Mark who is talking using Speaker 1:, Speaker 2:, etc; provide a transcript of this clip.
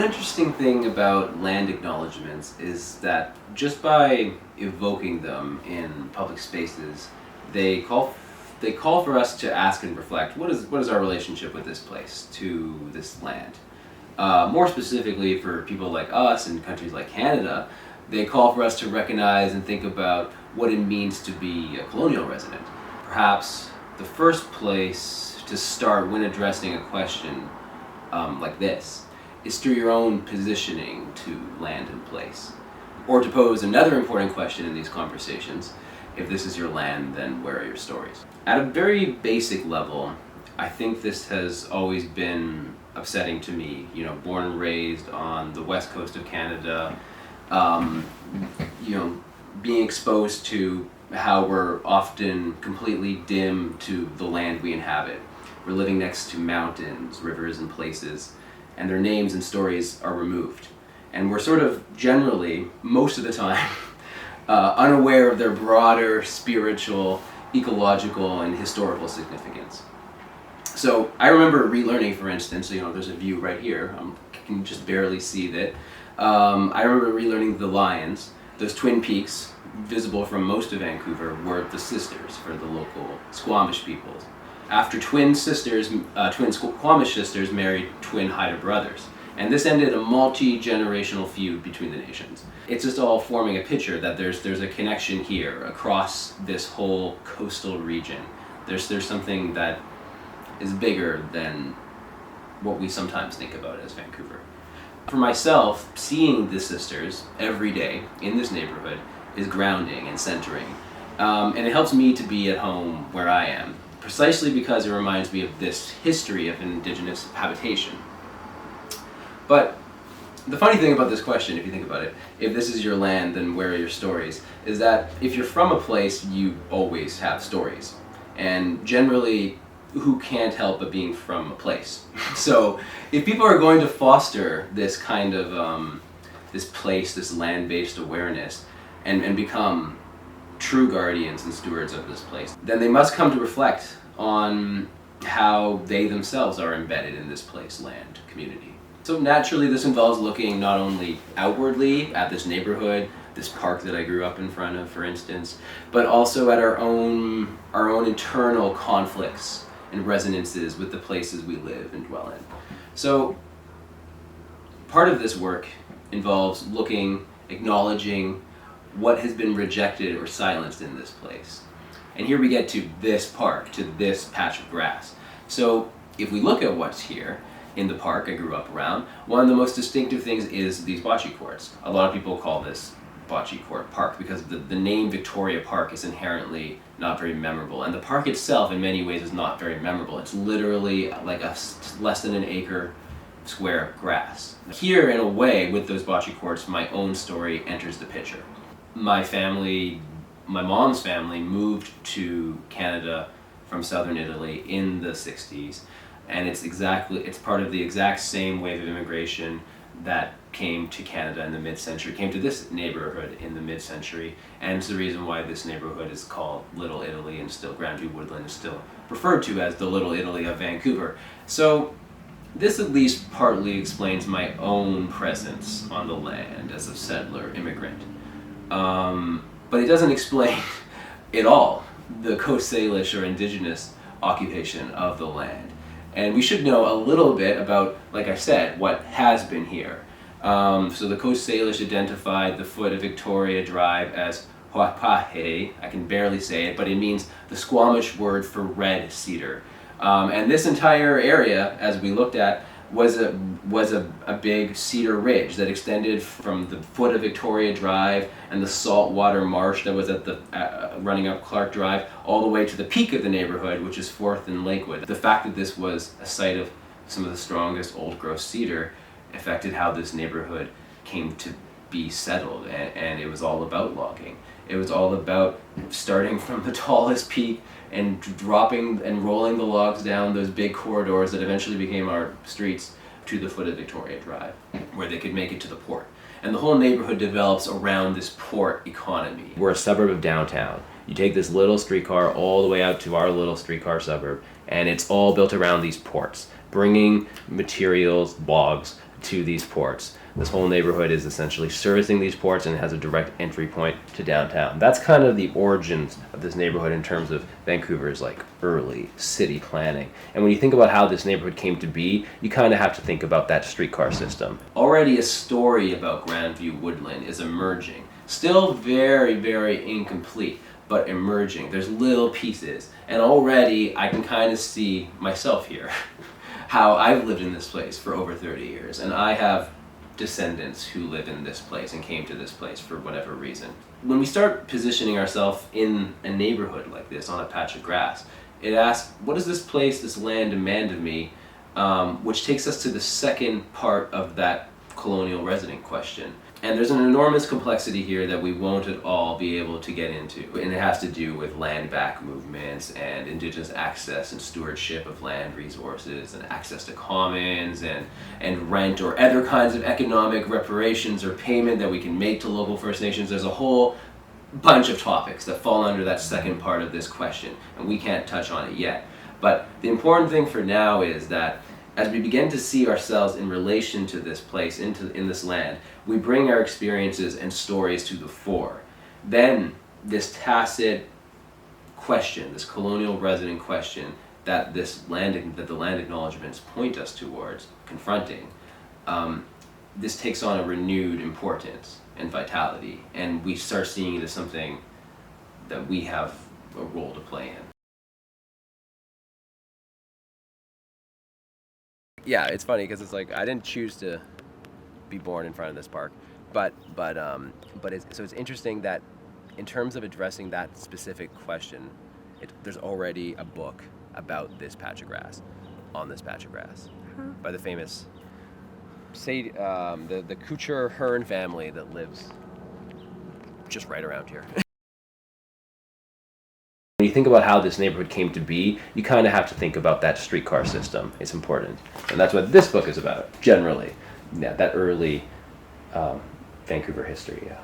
Speaker 1: One interesting thing about land acknowledgements is that just by evoking them in public spaces, they call for us to ask and reflect, what is our relationship with this place, to this land? More specifically for people like us in countries like Canada, they call for us to recognize and think about what it means to be a colonial resident. Perhaps the first place to start when addressing a question like this is through your own positioning to land and place. Or to pose another important question in these conversations, if this is your land, then where are your stories? At a very basic level, I think this has always been upsetting to me. You know, born and raised on the west coast of Canada, being exposed to how we're often completely dim to the land we inhabit. We're living next to mountains, rivers, and places, and their names and stories are removed. And we're sort of generally, most of the time, unaware of their broader spiritual, ecological, and historical significance. So I remember relearning, for instance, there's a view right here, I can just barely see that. I remember relearning the lions. Those twin peaks, visible from most of Vancouver, were the sisters for the local Squamish peoples. After twin Squamish sisters married twin Haida brothers. And this ended a multi-generational feud between the nations. It's just all forming a picture that there's a connection here across this whole coastal region. There's something that is bigger than what we sometimes think about as Vancouver. For myself, seeing the sisters every day in this neighborhood is grounding and centering. And it helps me to be at home where I am, precisely because it reminds me of this history of Indigenous habitation. But the funny thing about this question, if you think about it, if this is your land, then where are your stories, is that if you're from a place, you always have stories. And generally, who can't help but being from a place? So if people are going to foster this kind of, this land-based awareness, and become true guardians and stewards of this place, then they must come to reflect on how they themselves are embedded in this place, land, community. So naturally this involves looking not only outwardly at this neighborhood, this park that I grew up in front of, for instance, but also at our own internal conflicts and resonances with the places we live and dwell in. So part of this work involves looking, acknowledging what has been rejected or silenced in this place. And here we get to this park, to this patch of grass. So if we look at what's here in the park I grew up around, one of the most distinctive things is these bocce courts. A lot of people call this bocce court park because the name Victoria Park is inherently not very memorable, and the park itself in many ways is not very memorable. It's literally like less than an acre square of grass. Here, in a way, with those bocce courts, my own story enters the picture. My mom's family moved to Canada from southern Italy in the 60s, and it's part of the exact same wave of immigration that came to Canada in the mid-century, came to this neighborhood in the mid-century, and it's the reason why this neighborhood is called Little Italy, and still Grandview Woodland is still referred to as the Little Italy of Vancouver. So this at least partly explains my own presence on the land as a settler-immigrant. But it doesn't explain at all the Coast Salish or Indigenous occupation of the land. And we should know a little bit about, like I said, what has been here. So the Coast Salish identified the foot of Victoria Drive as Hoapahe. I can barely say it, but it means the Squamish word for red cedar. And this entire area, as we looked at, was a big cedar ridge that extended from the foot of Victoria Drive and the saltwater marsh that was at the running up Clark Drive all the way to the peak of the neighborhood, which is 4th and Lakewood. The fact that this was a site of some of the strongest old-growth cedar affected how this neighborhood came to be settled, and it was all about logging. It was all about starting from the tallest peak and dropping and rolling the logs down those big corridors that eventually became our streets to the foot of Victoria Drive, where they could make it to the port. And the whole neighborhood develops around this port economy. We're a suburb of downtown. You take this little streetcar all the way out to our little streetcar suburb, and it's all built around these ports, bringing materials, logs, to these ports. This whole neighborhood is essentially servicing these ports and has a direct entry point to downtown. That's kind of the origins of this neighborhood in terms of Vancouver's like early city planning. And when you think about how this neighborhood came to be, you kind of have to think about that streetcar system. Already a story about Grandview Woodland is emerging. Still very, very incomplete, but emerging. There's little pieces. And already I can kind of see myself here. How I've lived in this place for over 30 years, and I have descendants who live in this place and came to this place for whatever reason. When we start positioning ourselves in a neighborhood like this on a patch of grass, it asks, what does this place, this land demand of me? Which takes us to the second part of that colonial resident question. And there's an enormous complexity here that we won't at all be able to get into. And it has to do with land back movements and Indigenous access and stewardship of land resources and access to commons and rent or other kinds of economic reparations or payment that we can make to local First Nations. There's a whole bunch of topics that fall under that second part of this question, and we can't touch on it yet. But the important thing for now is that as we begin to see ourselves in relation to this place, in this land, we bring our experiences and stories to the fore. Then this tacit question, this colonial resident question that the land acknowledgements point us towards confronting, this takes on a renewed importance and vitality, and we start seeing it as something that we have a role to play in. Yeah, it's funny because it's like I didn't choose to be born in front of this park, but it's interesting that in terms of addressing that specific question, there's already a book about this patch of grass, on this patch of grass, by the famous the Couture Hern family that lives just right around here. When you think about how this neighborhood came to be, you kind of have to think about that streetcar system. It's important. And that's what this book is about, generally. Yeah, that early Vancouver history, yeah.